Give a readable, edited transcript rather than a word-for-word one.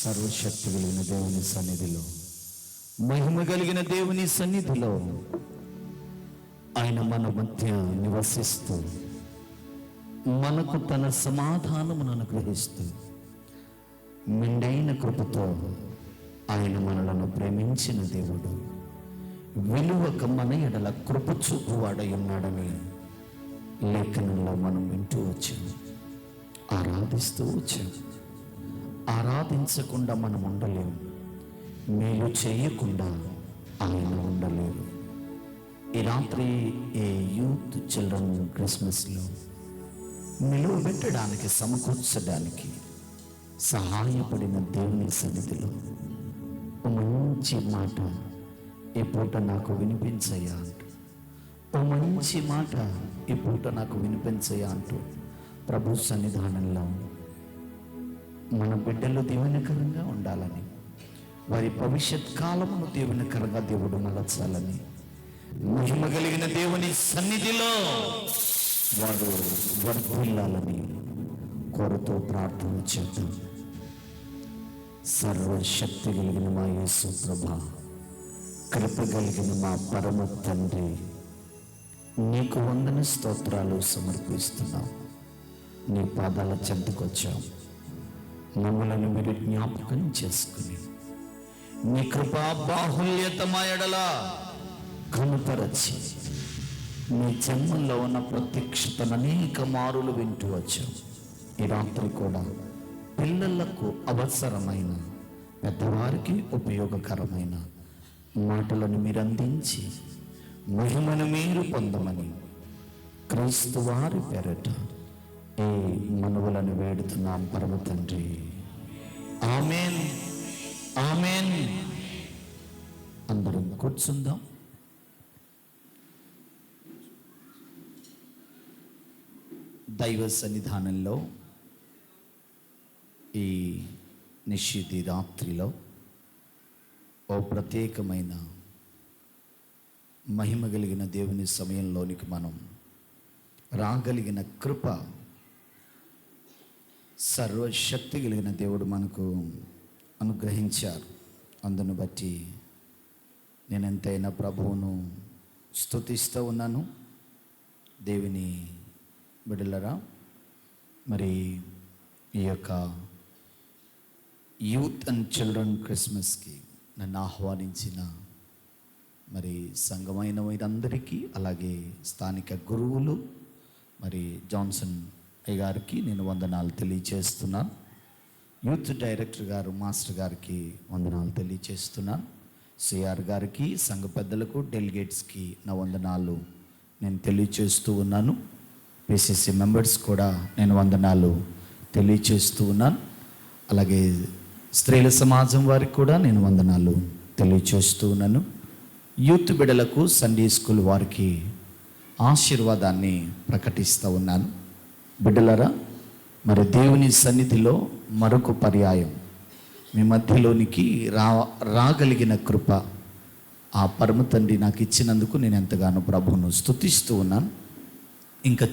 సర్వశక్తి కలిగిన దేవుని సన్నిధిలో, మహిమ కలిగిన దేవుని సన్నిధిలో ఆయన మన మధ్య నివసిస్తూ మనకు తన సమాధానమును అనుగ్రహిస్తూ మెండైన కృపతో ఆయన మనలను ప్రేమించిన దేవుడు, విలువక మన ఎడల కృప చూపువాడై ఉన్నాడని లేఖనంలో మనం వింటూ వచ్చాం, ఆరాధిస్తూ వచ్చాం. ఆరాధించకుండా మనం ఉండలేము, మేలు చేయకుండా ఆయన ఉండలేరు. ఈ రాత్రి ఈ యూత్ చిల్డ్రన్ క్రిస్మస్లో నిలువబెట్టడానికి, సమకూర్చడానికి సహాయపడిన దేవుని సన్నిధిలో ఓ మంచి మాట ఈ పూట నాకు వినిపించయ్యా అంటూ, ఓ మంచి మాట ఈ పూట నాకు వినిపించయ్యా అంటూ ప్రభు సన్నిధానంలో మన బిడ్డలు దీవెనకరంగా ఉండాలని, వారి భవిష్యత్ కాలమును దీవెనకరంగా దేవుడు మలచాలని, మహిమ కలిగిన దేవుని సన్నిధిలో వారు వర్ధిల్లాలని కోరుతూ ప్రార్థన చేద్దాం. సర్వశక్తి కలిగిన మా యేసు ప్రభా, కృప కలిగిన మా పరమ తండ్రి, నీకు వందన స్తోత్రాలు సమర్పిస్తున్నాం. నీ పాదాల చెంతకొచ్చాం, మమ్మలను మీరు జ్ఞాపకం చేసుకుని నీ కృపా బాహుల్యత మా ఎడల కనుపరచి నీ జన్మల్లో ఉన్న ప్రత్యక్షతను అనేక మారులు వింటూ వచ్చాం. ఈ రాత్రి కూడా పిల్లలకు అవసరమైన, పెద్దవారికి ఉపయోగకరమైన మాటలను మీరు అందించి మహిమను మీరు పొందమని క్రీస్తు వారి పేరట ఈ మనవులను వేడుతున్నాం పరమ తండ్రి. ఆమేన్, ఆమేన్. అందరం కూర్చుందాం. దైవ సన్నిధానంలో ఈ నిశితి రాత్రిలో ఓ ప్రత్యేకమైన మహిమ కలిగిన దేవుని సమయంలోనికి మనం రాగలిగిన కృప, సర్వశక్తి కలిగిన దేవుడు మనకు అనుగ్రహించారు. అందును బట్టి నేను ఎంతైనా ప్రభువును స్తుతిస్తూ ఉన్నాను. దేవుని బిడ్డలరా, మరి ఈ యొక్క యూత్ అండ్ చిల్డ్రన్ క్రిస్మస్కి నన్ను ఆహ్వానించిన మరి సంఘమైన వీరందరికీ, అలాగే స్థానిక గురువులు మరి జాన్సన్ అయ్య గారికి నేను వందనాలు తెలియచేస్తున్నాను. యూత్ డైరెక్టర్ గారు మాస్టర్ గారికి వందనాలు తెలియచేస్తున్నాను. సిఆర్ గారికి, సంఘ పెద్దలకు, డెలిగేట్స్కి నా వందనాలు నేను తెలియచేస్తూ ఉన్నాను. పిసిసి మెంబర్స్ కూడా నేను వందనాలు తెలియచేస్తూ ఉన్నాను. అలాగే స్త్రీల సమాజం వారికి కూడా నేను వందనాలు తెలియచేస్తూ ఉన్నాను. యూత్ బిడ్డలకు, సండే స్కూల్ వారికి ఆశీర్వాదాన్ని ప్రకటిస్తూ ఉన్నాను. బిడ్డలరా, మరి దేవుని సన్నిధిలో మరొక పర్యాయం మీ మధ్యలోనికి రాగలిగిన కృప ఆ పరమ తండ్రి నాకు ఇచ్చినందుకు నేను ఎంతగానో ప్రభువును స్తుతిస్తూ ఉన్నాను. ఇంకా